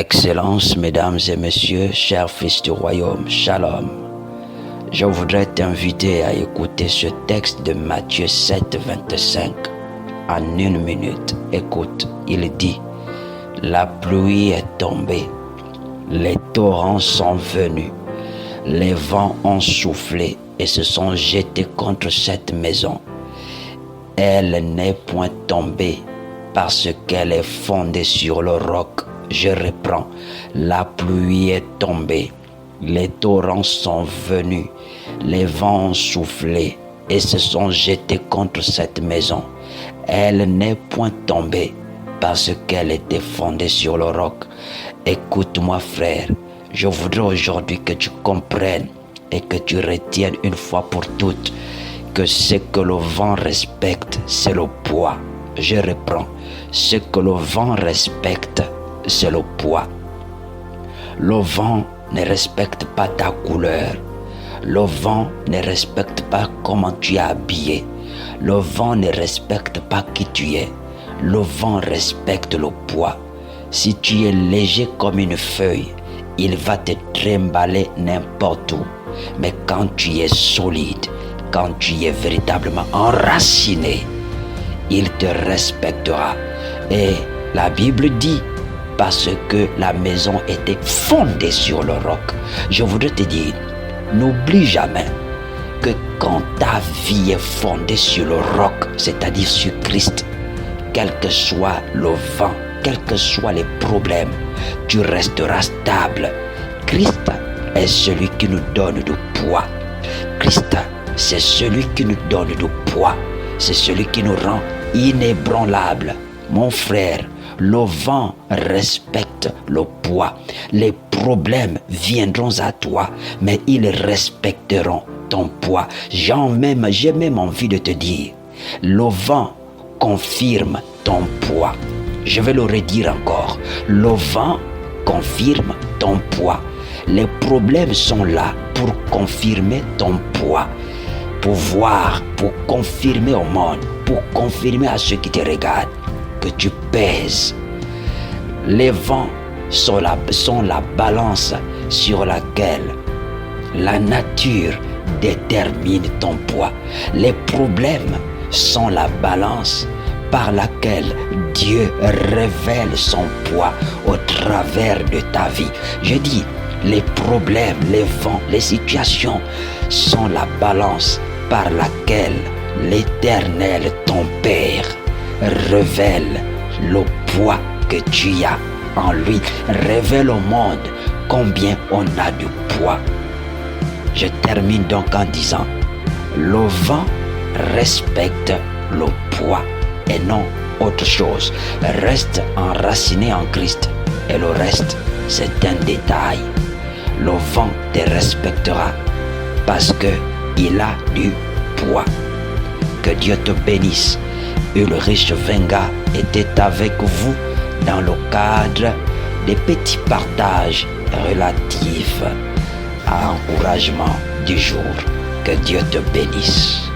Excellences, mesdames et messieurs, chers fils du royaume, shalom. Je voudrais t'inviter à écouter ce texte de Matthieu 7, 25 en 1 minute. Écoute, il dit: la pluie est tombée, les torrents sont venus, les vents ont soufflé et se sont jetés contre cette maison. Elle n'est point tombée parce qu'elle est fondée sur le roc. Je reprends, la pluie est tombée, les torrents sont venus, les vents ont soufflé et se sont jetés contre cette maison. Elle n'est point tombée parce qu'elle était fondée sur le roc. Écoute-moi frère, je voudrais aujourd'hui que tu comprennes et que tu retiennes une fois pour toutes que ce que le vent respecte, c'est le poids. Je reprends, ce que le vent respecte, c'est le poids. Le vent ne respecte pas ta couleur. Le vent ne respecte pas comment tu es habillé. Le vent ne respecte pas qui tu es. Le vent respecte le poids. Si tu es léger comme une feuille, il va te trimballer n'importe où. Mais quand tu es solide, quand tu es véritablement enraciné, il te respectera. Et la Bible dit, parce que la maison était fondée sur le roc. Je voudrais te dire, n'oublie jamais que quand ta vie est fondée sur le roc, c'est-à-dire sur Christ, quel que soit le vent, quels que soient les problèmes, tu resteras stable. Christ est celui qui nous donne du poids. Christ, c'est celui qui nous donne du poids. C'est celui qui nous rend inébranlables. Mon frère, le vent respecte le poids. Les problèmes viendront à toi, mais ils respecteront ton poids. J'ai même envie de te dire, le vent confirme ton poids. Je vais le redire encore. Le vent confirme ton poids. Les problèmes sont là pour confirmer ton poids. Pour voir, pour confirmer au monde, pour confirmer à ceux qui te regardent que tu pèses. Les vents sont la balance sur laquelle la nature détermine ton poids. Les problèmes sont la balance par laquelle Dieu révèle son poids au travers de ta vie. Je dis, les problèmes, les vents, les situations sont la balance par laquelle l'Éternel, ton Père, révèle le poids que tu as en lui. Révèle au monde combien on a du poids. Je termine donc en disant, le vent respecte le poids et non autre chose. Reste enraciné en Christ et le reste, c'est un détail. Le vent te respectera parce qu'il a du poids. Que Dieu te bénisse. Ulrich Venga était avec vous dans le cadre des petits partages relatifs à l'encouragement du jour. Que Dieu te bénisse.